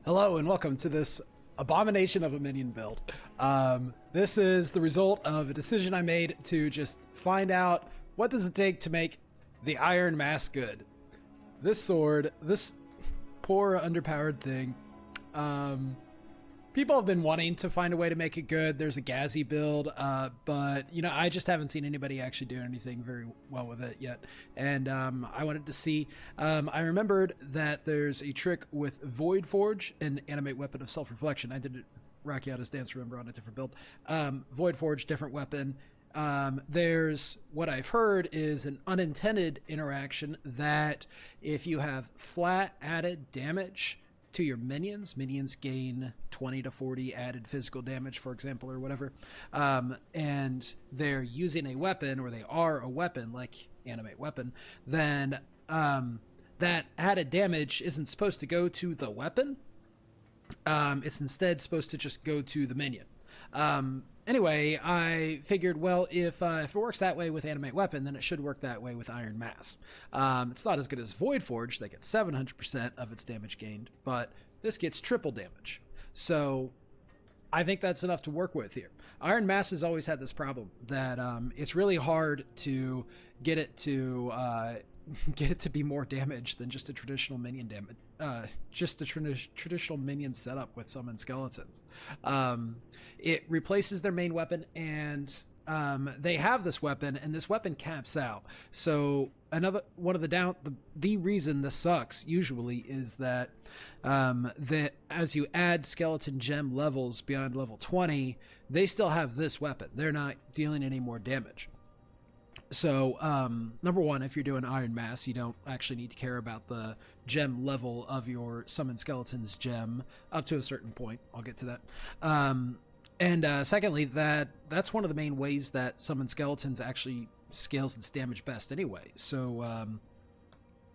Hello and welcome to this abomination of a minion build. This is the result of a decision I made to just find out what does it take to make the Iron Mass good. This sword, this poor underpowered thing, people have been wanting to find a way to make it good. There's a Gazi build, but I just haven't seen anybody actually do anything very well with it yet. And I wanted to see. I remembered that there's a trick with Void Forge, an animate weapon of self-reflection. I did it with Rakiata's Dance, remember, on a different build. Void Forge, different weapon. There's what I've heard is an unintended interaction that if you have flat added damage to your minions gain 20 to 40 added physical damage, for example, or whatever, and they're using a weapon, or they are a weapon like animate weapon, then that added damage isn't supposed to go to the weapon. It's instead supposed to just go to the minion. Anyway, I figured, well, if it works that way with Animate Weapon, then it should work that way with Iron Mass. It's not as good as Void Forge, that gets 700% of its damage gained, but this gets triple damage. So I think that's enough to work with here. Iron Mass has always had this problem that it's really hard to get it to be more damage than just a traditional minion damage, just a traditional minion setup with summon skeletons. It replaces their main weapon, and they have this weapon, and this weapon caps out. So another one of the reason this sucks usually is that that as you add skeleton gem levels beyond level 20, they still have this weapon. They're not dealing any more damage. So, number one, if you're doing Iron Mass, you don't actually need to care about the gem level of your Summon Skeleton's gem up to a certain point. I'll get to that. Secondly, that's one of the main ways that Summon Skeletons actually scales its damage best anyway. So,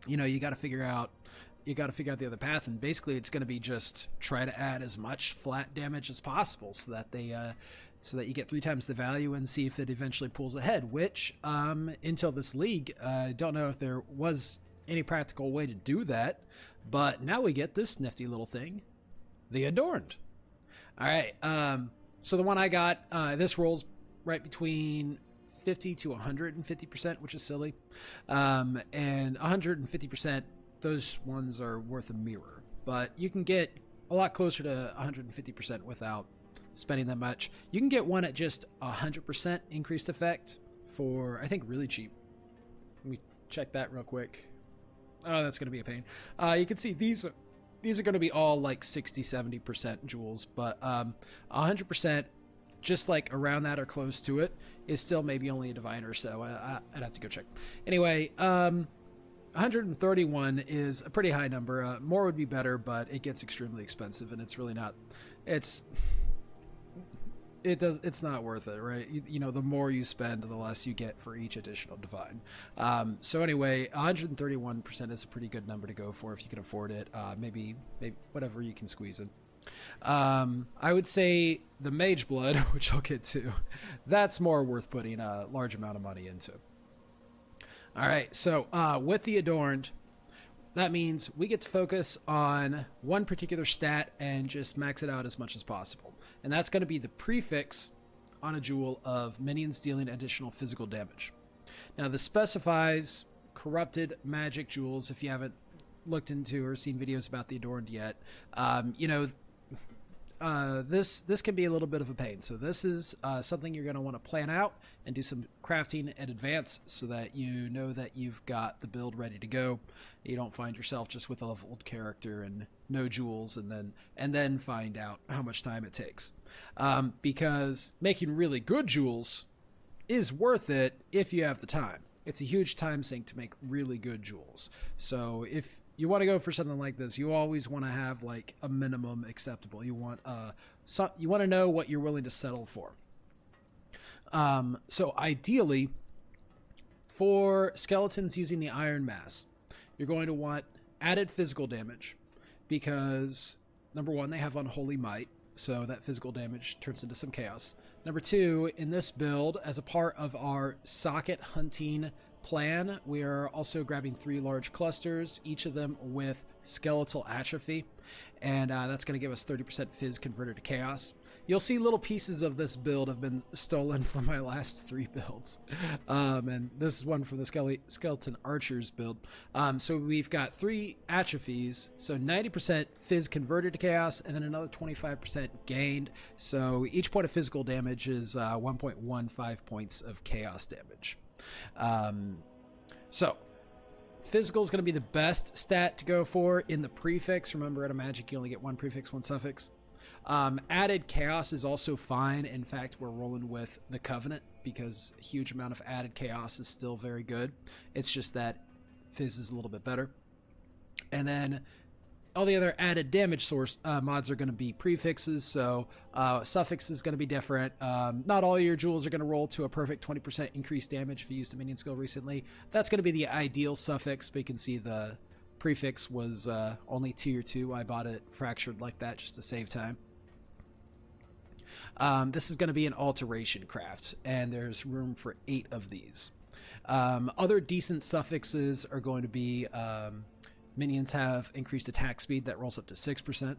you got to figure out the other path, and basically it's going to be just try to add as much flat damage as possible so that you get 3 times the value and see if it eventually pulls ahead, which until this league, I don't know if there was any practical way to do that, but now we get this nifty little thing, the Adorned. All right, so the one I got, this rolls right between 50 to 150%, which is silly, and 150%, those ones are worth a mirror, but you can get a lot closer to 150% without spending that much. You can get one at just 100% increased effect for, I think, really cheap. Let me check that real quick. Oh, that's going to be a pain. You can see these are going to be all like 60-70% jewels, but 100%, just like around that or close to it, is still maybe only a diviner, so I'd have to go check. Anyway, 131 is a pretty high number. More would be better, but it gets extremely expensive, and it's really not. It's not worth it, right? The more you spend, the less you get for each additional divine. So anyway, 131% is a pretty good number to go for if you can afford it. Maybe whatever you can squeeze in. I would say the Mage Blood, which I'll get to, that's more worth putting a large amount of money into. All right, so with the Adorned, that means we get to focus on one particular stat and just max it out as much as possible. And that's going to be the prefix on a jewel of minions dealing additional physical damage. Now, this specifies corrupted magic jewels. If you haven't looked into or seen videos about the Adorned yet, this can be a little bit of a pain. So this is something you're going to want to plan out and do some crafting in advance so that you know that you've got the build ready to go. You don't find yourself just with a leveled character and no jewels and then find out how much time it takes. Because making really good jewels is worth it if you have the time. It's a huge time sink to make really good jewels. So if you want to go for something like this, you always want to have like a minimum acceptable. You want to know what you're willing to settle for. So ideally, for skeletons using the Iron Mass, you're going to want added physical damage because, number one, they have Unholy Might, so that physical damage turns into some chaos. Number two, in this build, as a part of our socket hunting plan, we are also grabbing 3 large clusters, each of them with skeletal atrophy, and that's going to give us 30% fizz converted to chaos. You'll see little pieces of this build have been stolen from my last 3 builds, and this is one from the skeleton archers build. So we've got 3 atrophies, so 90% fizz converted to chaos, and then another 25% gained. So each point of physical damage is 1.15 points of chaos damage. So physical is going to be the best stat to go for in the prefix. Remember, at a magic you only get 1 prefix, 1 suffix. Added chaos is also fine. In fact, we're rolling with the Covenant because a huge amount of added chaos is still very good. It's just that fizz is a little bit better. And then all the other added damage source mods are going to be prefixes, so suffix is going to be different. Not all your jewels are going to roll to a perfect 20% increased damage if you used a minion skill recently. That's going to be the ideal suffix, but you can see the prefix was only tier 2. I bought it fractured like that just to save time. This is going to be an alteration craft, and there's room for 8 of these. Other decent suffixes are going to be minions have increased attack speed that rolls up to 6%.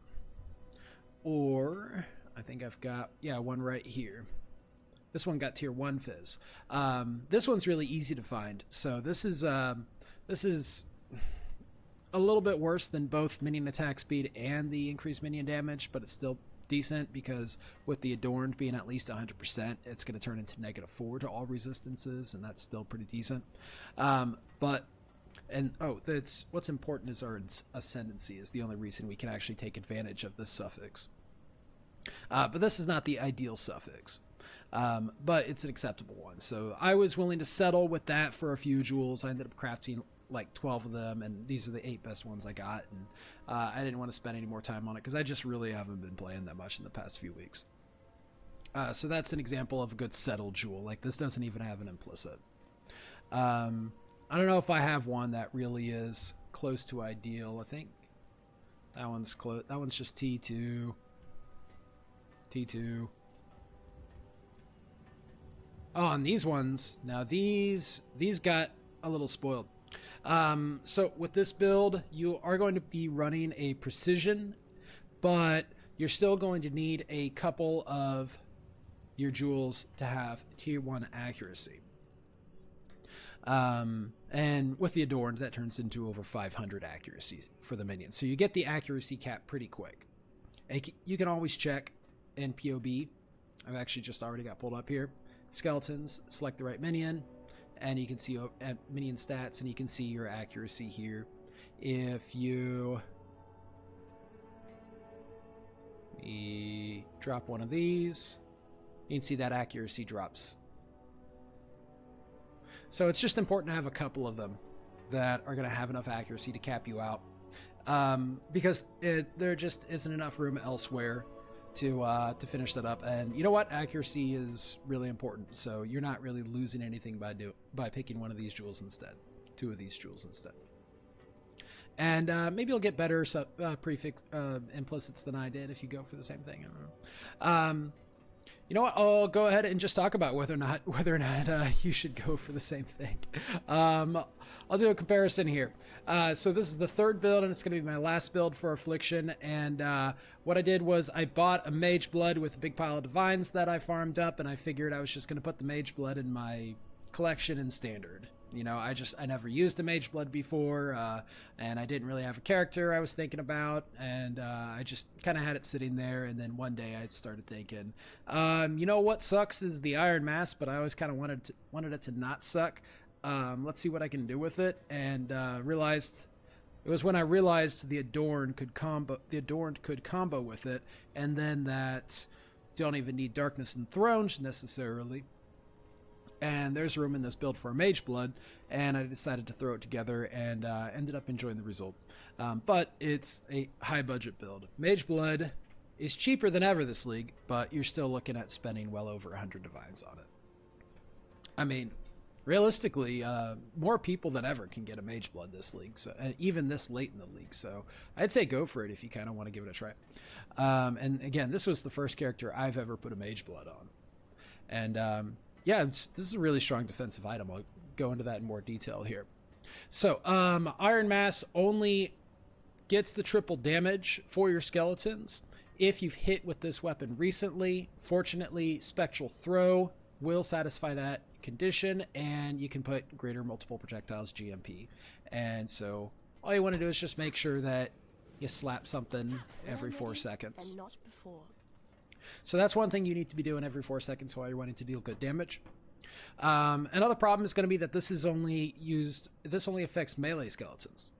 Or, I think I've got, one right here. This one got tier 1 fizz. This one's really easy to find. So this is a little bit worse than both minion attack speed and the increased minion damage, but it's still decent because with the Adorned being at least 100%, it's going to turn into -4 to all resistances, and that's still pretty decent. What's important is our ascendancy is the only reason we can actually take advantage of this suffix. But this is not the ideal suffix, but it's an acceptable one. So I was willing to settle with that for a few jewels. I ended up crafting like 12 of them, and these are the 8 best ones I got, and I didn't want to spend any more time on it because I just really haven't been playing that much in the past few weeks. So that's an example of a good settled jewel. Like, this doesn't even have an implicit. I don't know if I have one that really is close to ideal. I think that one's close. That one's just T2. Oh, and these ones, now these got a little spoiled. So with this build, you are going to be running a precision, but you're still going to need a couple of your jewels to have tier 1 accuracy. And with the Adorned, that turns into over 500 accuracy for the minions. So you get the accuracy cap pretty quick. And you can always check in POB. I've actually just already got pulled up here. Skeletons, select the right minion, and you can see minion stats, and you can see your accuracy here. If you drop one of these, you can see that accuracy drops. So it's just important to have a couple of them that are going to have enough accuracy to cap you out, because there just isn't enough room elsewhere to finish that up. And you know what? Accuracy is really important, so you're not really losing anything by picking one of these jewels instead, 2 of these jewels instead. And maybe you'll get better prefix implicits than I did if you go for the same thing. I don't know. You know what? I'll go ahead and just talk about whether or not you should go for the same thing. I'll do a comparison here. So this is the 3rd build, and it's going to be my last build for Affliction. And what I did was I bought a Mage Blood with a big pile of Divines that I farmed up, and I figured I was just going to put the Mage Blood in my collection in Standard. You know, I never used a Mage Blood before, and I didn't really have a character I was thinking about, and I just kind of had it sitting there. And then one day I started thinking, you know what sucks is the Iron Mass, but I always kind of wanted it to not suck. Let's see what I can do with it, and realized it was when I realized the Adorned could combo with it, and then that don't even need Darkness Enthroned necessarily. And there's room in this build for a Mage Blood, and I decided to throw it together, and ended up enjoying the result. But it's a high budget build. Mage Blood is cheaper than ever this league, but you're still looking at spending well over 100 Divines on it. I mean, realistically, more people than ever can get a Mage Blood this league, so even this late in the league. So I'd say go for it if you kind of want to give it a try. And again, this was the first character I've ever put a Mage Blood on, and yeah, this is a really strong defensive item. I'll go into that in more detail here. So Iron Mass only gets the triple damage for your skeletons if you've hit with this weapon recently. Fortunately, Spectral Throw will satisfy that condition, and you can put greater multiple projectiles GMP. And so all you want to do is just make sure that you slap something every 4 seconds. And not before. So that's one thing you need to be doing every 4 seconds while you're wanting to deal good damage. Another problem is going to be that this only affects melee skeletons.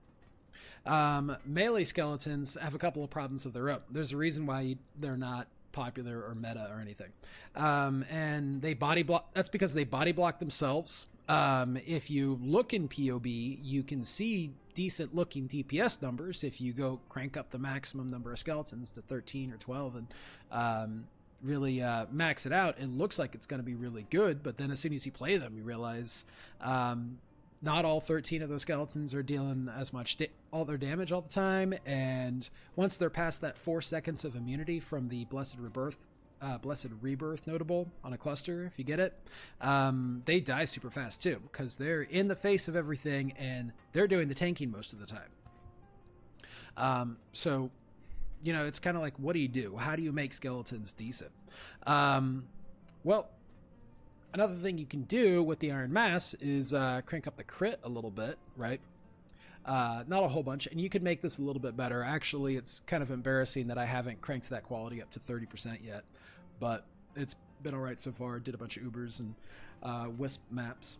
Melee skeletons have a couple of problems of their own. There's a reason why they're not popular or meta or anything. And they body block. That's because they body block themselves. If you look in POB, you can see decent looking DPS numbers if you go crank up the maximum number of skeletons to 13 or 12 and really max it out. It looks like it's going to be really good, but then as soon as you play them, you realize not all 13 of those skeletons are dealing as much all their damage all the time, and once they're past that 4 seconds of immunity from the Blessed Rebirth notable on a cluster, if you get it, they die super fast too, because they're in the face of everything and they're doing the tanking most of the time. So, you know, it's kind of like, what do you do? How do you make skeletons decent? Well, another thing you can do with the Iron Mass is crank up the crit a little bit, right? Not a whole bunch, and you could make this a little bit better. Actually, it's kind of embarrassing that I haven't cranked that quality up to 30% yet, but it's been all right so far. Did a bunch of Ubers and Wisp maps,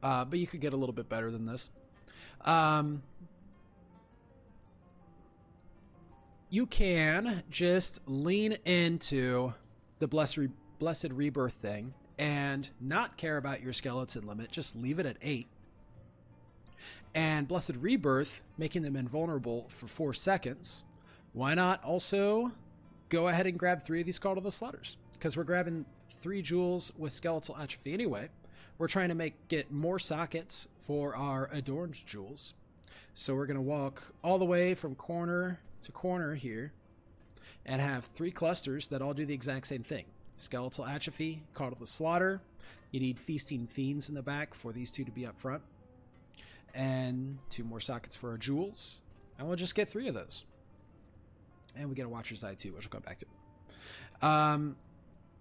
but you could get a little bit better than this. You can just lean into the Blessed Rebirth thing and not care about your skeleton limit. Just leave it at 8. And Blessed Rebirth, making them invulnerable for 4 seconds. Why not also go ahead and grab 3 of these Call to the Slaughters? Because we're grabbing 3 jewels with Skeletal Atrophy anyway. We're trying to get more sockets for our Adorned jewels. So we're going to walk all the way from corner to corner here and have 3 clusters that all do the exact same thing. Skeletal Atrophy, Call to the Slaughter. You need Feasting Fiends in the back for these 2 to be up front. And 2 more sockets for our jewels. And we'll just get 3 of those. And we get a Watcher's Eye too, which we'll come back to.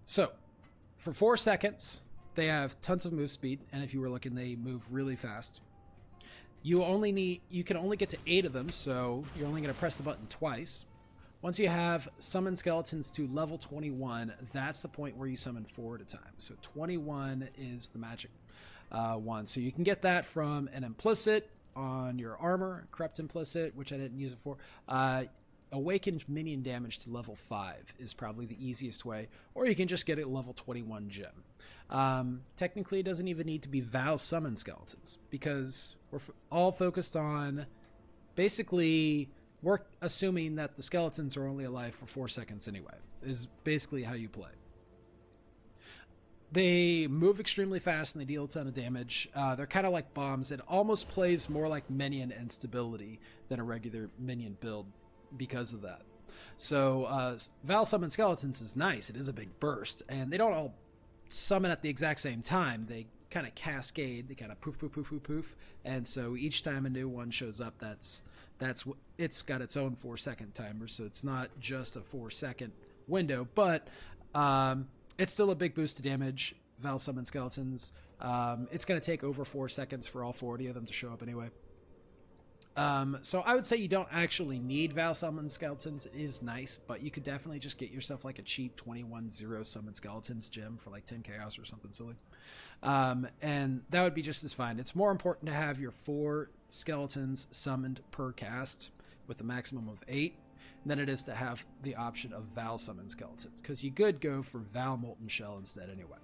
So, for 4 seconds, they have tons of move speed. And if you were looking, they move really fast. You can only get to 8 of them, so you're only going to press the button twice. Once you have summoned skeletons to level 21, that's the point where you summon 4 at a time. So 21 is the magic one. So you can get that from an implicit on your armor, corrupt implicit, which I didn't use it for. Awakened minion damage to level 5 is probably the easiest way, or you can just get it level 21 gem. Technically, it doesn't even need to be Val summon skeletons, because we're all focused on basically we're assuming that the skeletons are only alive for 4 seconds anyway, is basically how you play. They move extremely fast and they deal a ton of damage. They're kind of like bombs. It almost plays more like minion instability than a regular minion build because of that. So Val summon skeletons is nice. It is a big burst, and they don't all summon at the exact same time. They kind of cascade. They kind of poof, poof, poof, poof, poof. And so each time a new one shows up, it's got its own 4-second timer. So it's not just a 4-second window, but it's still a big boost to damage. Val summon skeletons. It's going to take over 4 seconds for all 40 of them to show up anyway. So I would say you don't actually need Val summon skeletons. It is nice, but you could definitely just get yourself like a cheap 21-0 summon skeletons gem for like 10 chaos or something silly. And that would be just as fine. It's more important to have your 4 skeletons summoned per cast with a maximum of 8 than it is to have the option of Val summon skeletons, because you could go for Val Molten Shell instead anyway.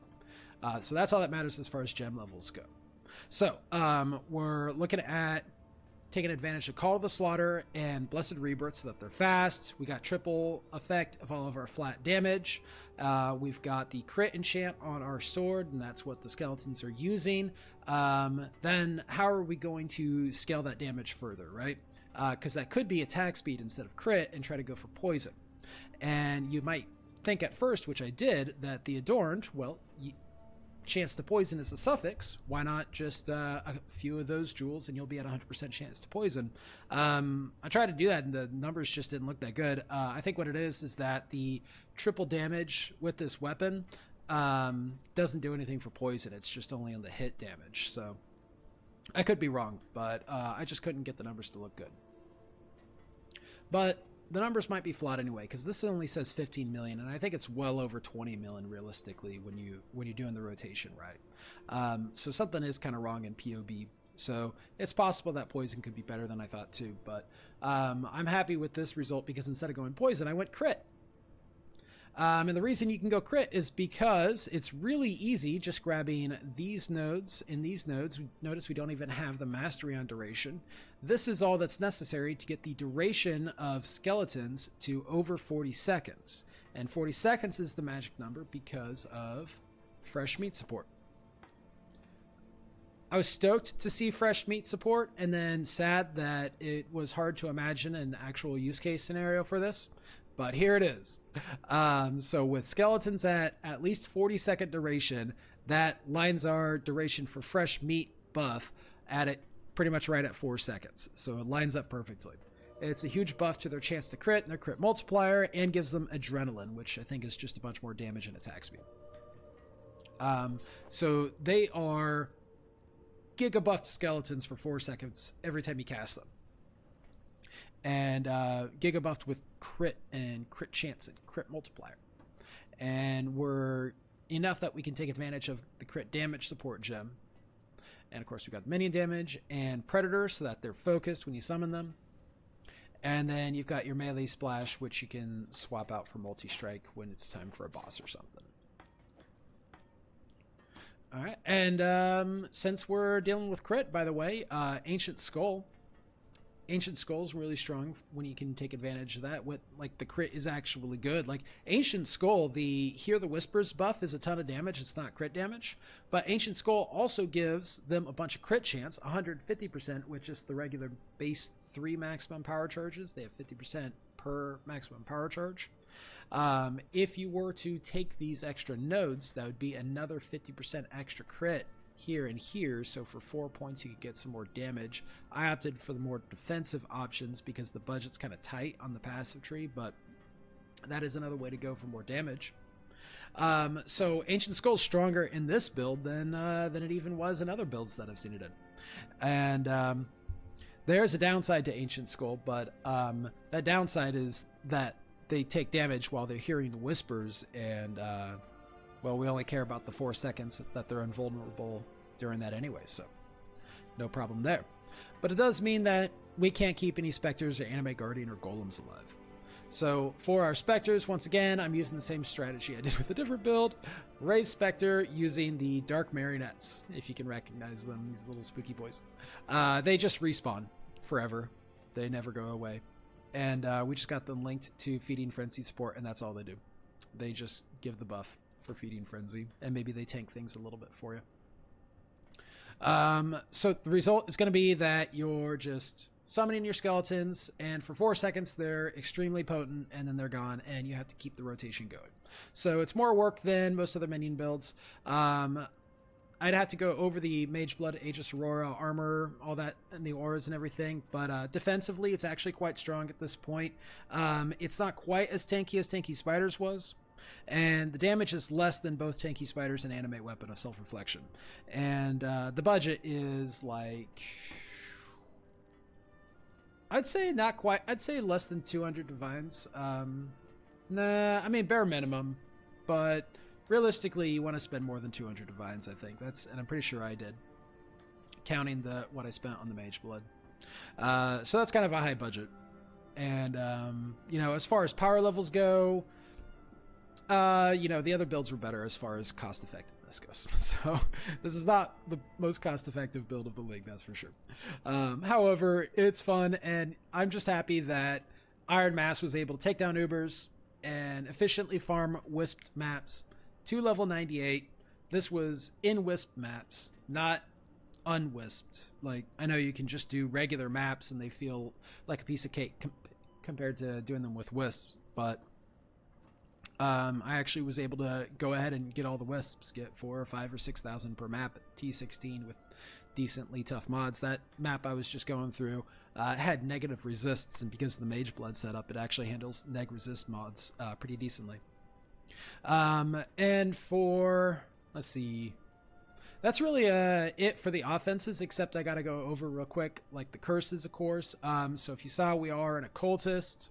So that's all that matters as far as gem levels go. So we're looking at taking advantage of Call to the Slaughter and Blessed Rebirth so that they're fast. We got triple effect of all of our flat damage. We've got the crit enchant on our sword, and that's what the skeletons are using. Then how are we going to scale that damage further, right? Because that could be attack speed instead of crit and try to go for poison. And you might think at first, which I did, that the Adorned, well, chance to poison is a suffix, why not just a few of those jewels and you'll be at 100% chance to poison? I tried to do that and the numbers just didn't look that good. I think what it is that the triple damage with this weapon doesn't do anything for poison. It's just only on the hit damage. So I could be wrong, but I just couldn't get the numbers to look good. But the numbers might be flawed anyway, because this only says 15 million, and I think it's well over 20 million realistically when you're doing the rotation right. So something is kind of wrong in POB. So it's possible that poison could be better than I thought too. But I'm happy with this result because instead of going poison, I went crit. And the reason you can go crit is because it's really easy just grabbing these nodes. In these nodes, notice we don't even have the mastery on duration. This is all that's necessary to get the duration of skeletons to over 40 seconds. And 40 seconds is the magic number because of fresh meat support. I was stoked to see fresh meat support and then sad that it was hard to imagine an actual use case scenario for this. But here it is. So with skeletons at least 40-second duration, that lines our duration for fresh meat buff at it pretty much right at 4 seconds. So it lines up perfectly. It's a huge buff to their chance to crit and their crit multiplier, and gives them adrenaline, which I think is just a bunch more damage and attack speed. So they are giga buffed skeletons for 4 seconds every time you cast them. And giga buffed with crit and crit chance and crit multiplier. And we're enough that we can take advantage of the crit damage support gem. And of course we got minion damage and predator so that they're focused when you summon them. And then you've got your melee splash, which you can swap out for multi-strike when it's time for a boss or something. All right, and since we're dealing with crit, by the way, Ancient Skull is really strong when you can take advantage of that. With like the crit is actually good. Like Ancient Skull, the Hear the Whispers buff is a ton of damage. It's not crit damage, but Ancient Skull also gives them a bunch of crit chance, 150%, which is the regular base 3 maximum power charges. They have 50% per maximum power charge. If you were to take these extra nodes, that would be another 50% extra crit here and here. So for 4 points, you could get some more damage. I opted for the more defensive options because the budget's kind of tight on the passive tree, but that is another way to go for more damage. So Ancient Skull's stronger in this build than it even was in other builds that I've seen it in. And there's a downside to Ancient Skull, but that downside is that they take damage while they're hearing the whispers, and well, we only care about the 4 seconds that they're invulnerable during that anyway, so no problem there. But it does mean that we can't keep any specters or animate guardian or golems alive. So for our specters, once again, I'm using the same strategy I did with a different build. Raise specter using the dark marionettes, if you can recognize them, these little spooky boys. They just respawn forever. They never go away. And we just got them linked to Feeding Frenzy support, and that's all they do. They just give the buff for Feeding Frenzy, and maybe they tank things a little bit for you. So the result is going to be that you're just summoning your skeletons, and for 4 seconds they're extremely potent, and then they're gone, and you have to keep the rotation going. So it's more work than most other minion builds. I'd have to go over the Mage Blood, Aegis Aurora, armor, all that, and the auras and everything. But defensively, it's actually quite strong at this point. It's not quite as Tanky Spiders was. And the damage is less than both Tanky Spiders and Animate Weapon of Self-Reflection. And the budget is like... I'd say not quite. I'd say less than 200 Divines. Nah, I mean, bare minimum. But... realistically, you want to spend more than 200 Divines, I think. And I'm pretty sure I did, counting what I spent on the Mage Blood. So that's kind of a high budget. And, as far as power levels go, the other builds were better as far as cost effectiveness goes. So this is not the most cost effective build of the league, that's for sure. However, it's fun, and I'm just happy that Iron Mass was able to take down Ubers and efficiently farm Wisped maps to level 98. This was in Wisp maps, not unwisped. Like, I know you can just do regular maps and they feel like a piece of cake compared to doing them with wisps, but I actually was able to go ahead and get all the wisps, get 4 or 5 or 6,000 per map at T16 with decently tough mods. That map I was just going through had negative resists, and because of the Mage Blood setup, it actually handles neg resist mods pretty decently. And for, let's see, that's really it for the offenses, except I gotta go over real quick, like the curses, of course. So if you saw, we are an occultist,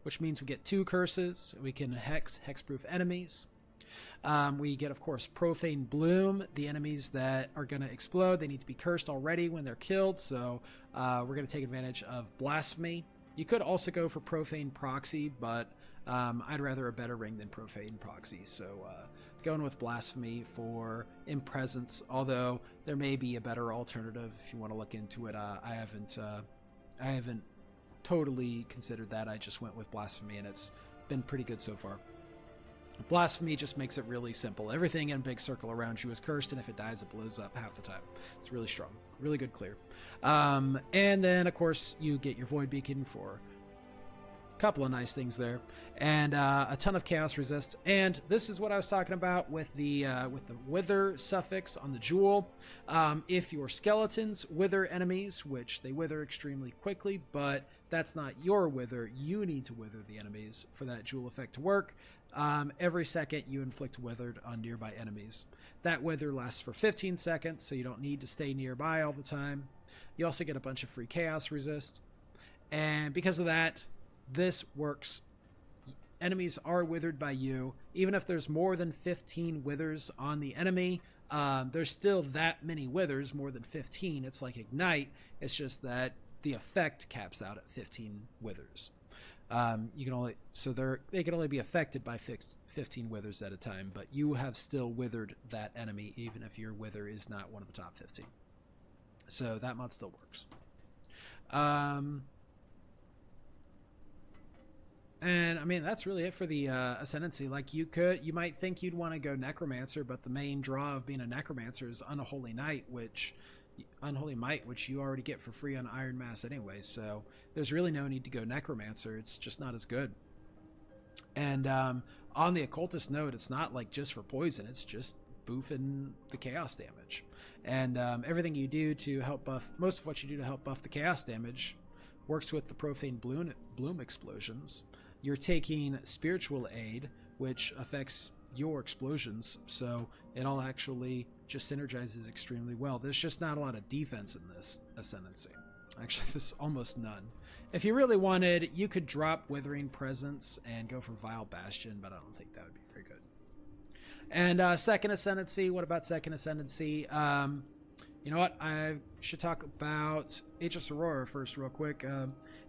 which means we get 2 curses. We can hexproof enemies. We get, of course, Profane Bloom. The enemies that are going to explode, they need to be cursed already when they're killed, so we're going to take advantage of Blasphemy. You could also go for Profane Proxy, but I'd rather a better ring than Profane Proxy, so going with Blasphemy for Impresence, although there may be a better alternative if you want to look into it. I haven't totally considered that. I just went with Blasphemy, and it's been pretty good so far. Blasphemy just makes it really simple. Everything in a big circle around you is cursed, and if it dies, it blows up half the time. It's really strong. Really good clear. And then, of course, you get your Void Beacon for a couple of nice things there. And a ton of Chaos Resist. And this is what I was talking about with the Wither suffix on the jewel. If your skeletons wither enemies, which they wither extremely quickly, but that's not your wither, you need to wither the enemies for that jewel effect to work. Every second you inflict withered on nearby enemies. That wither lasts for 15 seconds, so you don't need to stay nearby all the time. You also get a bunch of free chaos resist. And because of that, this works. Enemies are withered by you. Even if there's more than 15 withers on the enemy, there's still that many withers, more than 15. It's like Ignite. It's just that the effect caps out at 15 withers. You can only, so they can only be affected by 15 withers at a time, but you have still withered that enemy even if your wither is not one of the top 15. So that mod still works. And I mean, that's really it for the Ascendancy. Like, you might think you'd want to go Necromancer, but the main draw of being a Necromancer is Unholy Might, which you already get for free on Iron Mass anyway, so there's really no need to go Necromancer. It's just not as good. And on the Occultist note, it's not like just for poison, it's just boofing the chaos damage. And everything you do to help buff, most of what you do to help buff the chaos damage works with the Profane Bloom explosions. You're taking Spiritual Aid, which affects your explosions, so it all actually just synergizes extremely well. There's just not a lot of defense in this Ascendancy. Actually, there's almost none. If you really wanted, you could drop Withering Presence and go for Vile Bastion, but I don't think that would be very good. And second Ascendancy, what about second Ascendancy? You know what? I should talk about Aegis Aurora first real quick.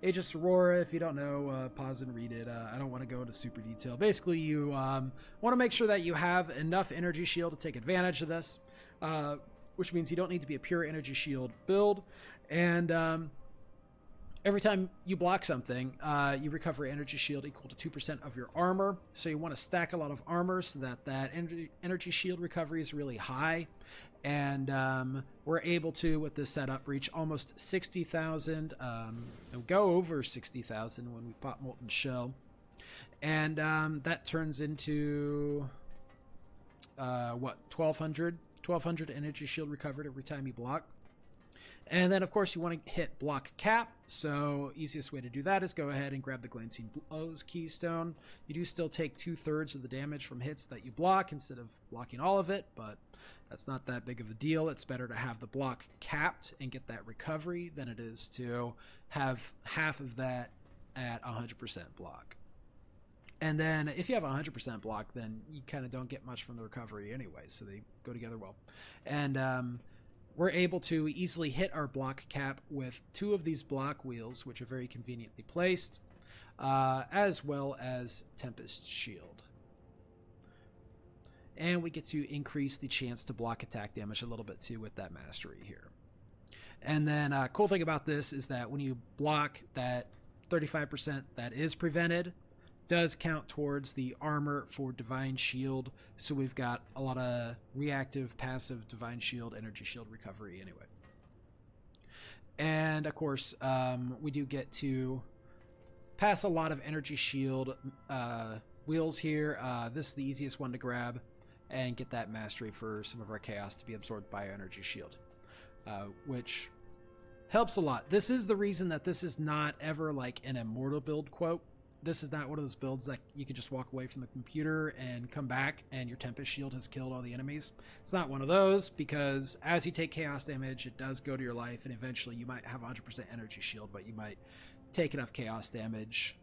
Aegis Aurora, if you don't know, pause and read it. I don't want to go into super detail. Basically, you want to make sure that you have enough energy shield to take advantage of this, which means you don't need to be a pure energy shield build. And every time you block something, you recover energy shield equal to 2% of your armor. So you want to stack a lot of armor so that energy shield recovery is really high. And we're able to, with this setup, reach almost 60,000 and go over 60,000 when we pop Molten Shell. And that turns into, 1,200 energy shield recovered every time you block. And then, of course, you want to hit block cap. So easiest way to do that is go ahead and grab the Glancing Blows keystone. You do still take 2/3 of the damage from hits that you block instead of blocking all of it, but that's not that big of a deal. It's better to have the block capped and get that recovery than it is to have half of that at 100% block. And then if you have 100% block, then you kind of don't get much from the recovery anyway, so they go together well. And we're able to easily hit our block cap with 2 of these block wheels, which are very conveniently placed, as well as Tempest Shield. And we get to increase the chance to block attack damage a little bit too with that mastery here. And then cool thing about this is that when you block, that 35% that is prevented does count towards the armor for Divine Shield, so we've got a lot of reactive, passive Divine Shield, energy shield recovery anyway. And of course, we do get to pass a lot of energy shield wheels here. This is the easiest one to grab and get that mastery for some of our chaos to be absorbed by energy shield, which helps a lot. This is the reason that this is not ever like an immortal build quote. This is not one of those builds that you can just walk away from the computer and come back and your Tempest Shield has killed all the enemies. It's not one of those, because as you take chaos damage, it does go to your life, and eventually you might have 100% energy shield, but you might take enough chaos damage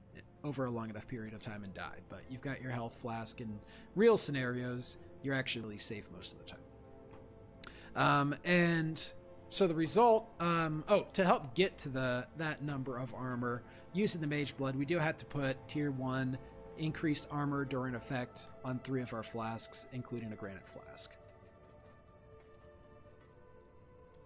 over a long enough period of time and die. But you've got your health flask. In real scenarios, you're actually really safe most of the time. And so the result, to help get to that number of armor, using the Mage Blood, we do have to put tier 1 increased armor during effect on 3 of our flasks, including a granite flask.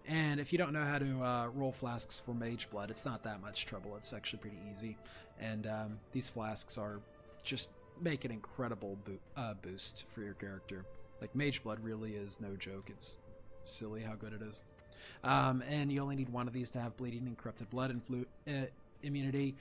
And if you don't know how to roll flasks for Mage Blood, it's not that much trouble. It's actually pretty easy. And these flasks are just make an incredible boost for your character. Like, Mage Blood really is no joke. It's silly how good it is. And you only need 1 of these to have bleeding and corrupted blood and immunity.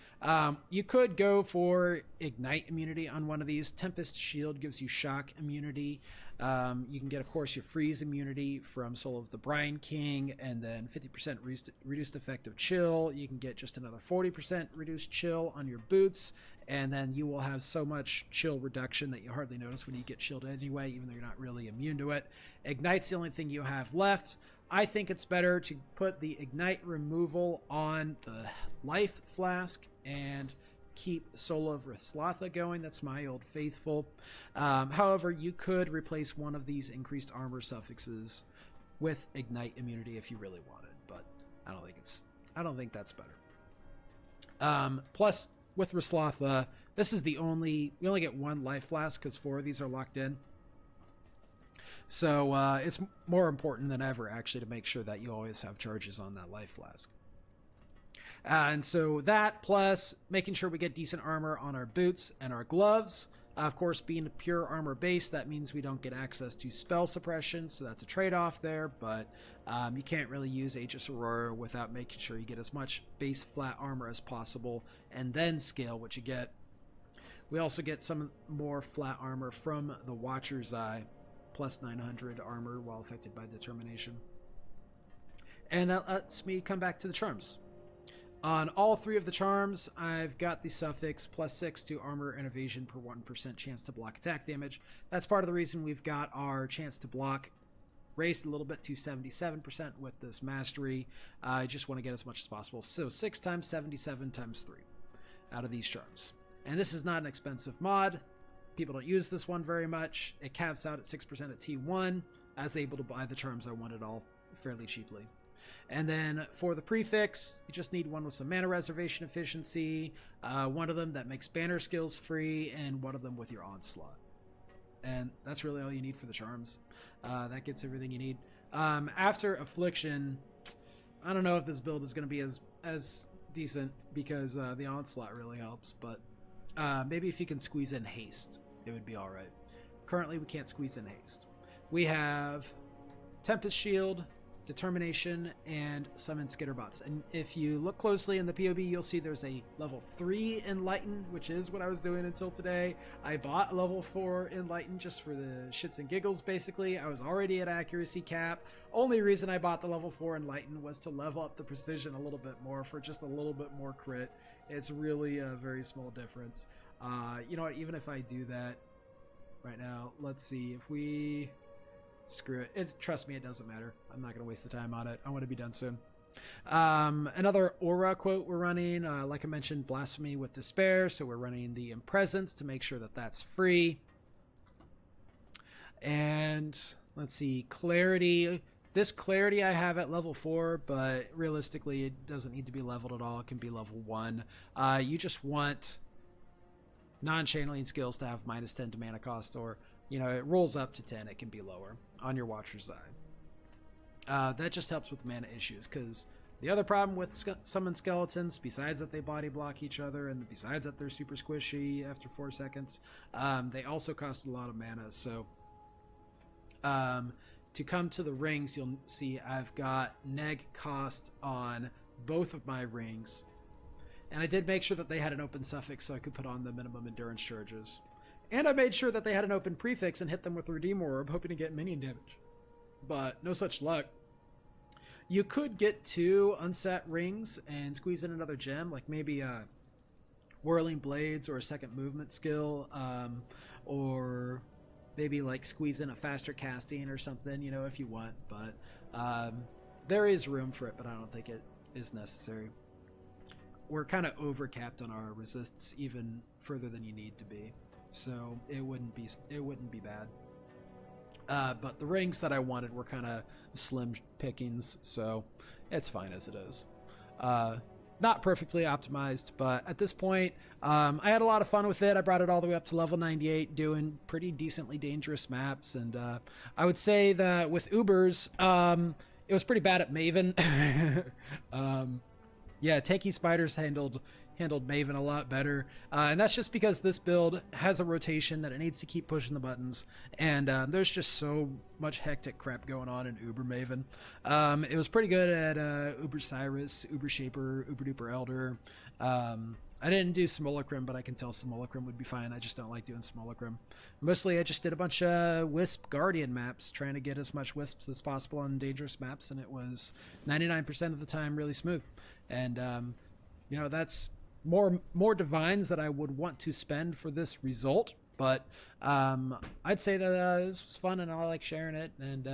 You could go for ignite immunity on one of these. Tempest Shield gives you shock immunity. You can get, of course, your freeze immunity from Soul of the Brine King, and then 50% reduced effective chill. You can get just another 40% reduced chill on your boots, and then you will have so much chill reduction that you hardly notice when you get chilled anyway, even though you're not really immune to it. Ignite's the only thing you have left. I think it's better to put the ignite removal on the life flask and keep Soul of Rathlotha going. That's my old faithful. However, you could replace one of these increased armor suffixes with ignite immunity if you really wanted, but I don't think that's better. Plus, with Rathlotha, this is we only get 1 life flask because 4 of these are locked in. So it's more important than ever, actually, to make sure that you always have charges on that life flask. And so that, plus making sure we get decent armor on our boots and our gloves. Of course, being a pure armor base, that means we don't get access to spell suppression, so that's a trade-off there. But you can't really use Aegis Aurora without making sure you get as much base flat armor as possible, and then scale what you get. We also get some more flat armor from the Watcher's Eye, plus 900 armor while affected by determination. And that lets me come back to the charms. On all 3 of the charms, I've got the suffix +6 to armor and evasion per 1% chance to block attack damage. That's part of the reason we've got our chance to block raised a little bit to 77% with this mastery. I just want to get as much as possible. So 6 times 77 times 3 out of these charms. And this is not an expensive mod. People don't use this one very much. It caps out at 6% at T1. I was able to buy the charms I wanted all fairly cheaply. And then for the prefix, you just need one with some mana reservation efficiency, one of them that makes banner skills free, and one of them with your onslaught. And that's really all you need for the charms. That gets everything you need. After affliction, I don't know if this build is going to be as decent, because the onslaught really helps, but maybe if you can squeeze in haste, it would be all right. Currently, we can't squeeze in haste. We have Tempest Shield, Determination, and Summon Skitterbots. And if you look closely in the POB, you'll see there's a level 3 Enlighten, which is what I was doing until today. I bought a level 4 Enlighten just for the shits and giggles, basically. I was already at accuracy cap. Only reason I bought the level 4 Enlighten was to level up the precision a little bit more for just a little bit more crit. It's really a very small difference. You know what, even if I do that right now, let's see, if we screw it, trust me, it doesn't matter. I'm not going to waste the time on it. I want to be done soon. Another aura quote we're running, like I mentioned, Blasphemy with Despair, so we're running the Impresence to make sure that that's free. And let's see, Clarity. This Clarity I have at level 4, but realistically it doesn't need to be leveled at all. It can be level 1. You just want non-channeling skills to have -10 to mana cost, or, you know, it rolls up to 10. It can be lower on your Watcher's Eye. That just helps with mana issues, because the other problem with summon skeletons, besides that they body block each other, and besides that they're super squishy after 4 seconds, they also cost a lot of mana. So to come to the rings, you'll see I've got neg cost on both of my rings. And I did make sure that they had an open suffix so I could put on the minimum endurance charges. And I made sure that they had an open prefix and hit them with Redeem Orb, hoping to get minion damage. But no such luck. You could get 2 unset rings and squeeze in another gem, like maybe Whirling Blades or a second movement skill, or maybe like squeeze in a faster casting or something, you know, if you want. But there is room for it, but I don't think it is necessary. We're kind of overcapped on our resists even further than you need to be, so it wouldn't be bad. But the rings that I wanted were kind of slim pickings, so it's fine as it is. Not perfectly optimized, but at this point, I had a lot of fun with it. I brought it all the way up to level 98, doing pretty decently dangerous maps, and I would say that with Ubers, it was pretty bad at Maven. Yeah, Tanky Spiders handled Maven a lot better, and that's just because this build has a rotation that it needs to keep pushing the buttons, and there's just so much hectic crap going on in Uber Maven. It was pretty good at Uber Cyrus, Uber Shaper, Uber Duper Elder. I didn't do Simulacrum, but I can tell Simulacrum would be fine. I just don't like doing Simulacrum. Mostly I just did a bunch of Wisp Guardian maps, trying to get as much Wisps as possible on dangerous maps, and it was 99% of the time really smooth. And, you know, that's more divines that I would want to spend for this result, but I'd say that this was fun and I like sharing it. And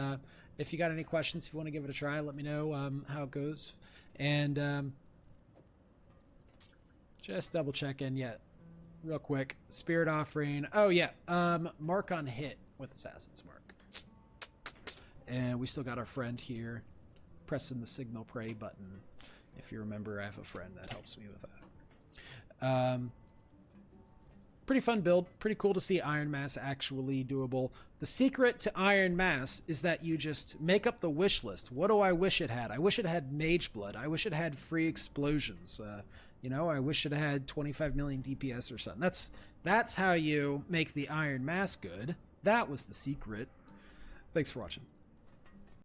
if you got any questions, if you want to give it a try, let me know how it goes. And just double check in yet real quick. Spirit Offering. Oh yeah, mark on hit with Assassin's Mark. And we still got our friend here pressing the Signal Prey button. If you remember, I have a friend that helps me with that. Pretty fun build. Pretty cool to see Iron Mass actually doable. The secret to Iron Mass is that you just make up the wish list. What do I wish it had? I wish it had Mage Blood. I wish it had free explosions. You know, I wish it had 25 million DPS or something. That's how you make the Iron Mass good. That was the secret. Thanks for watching.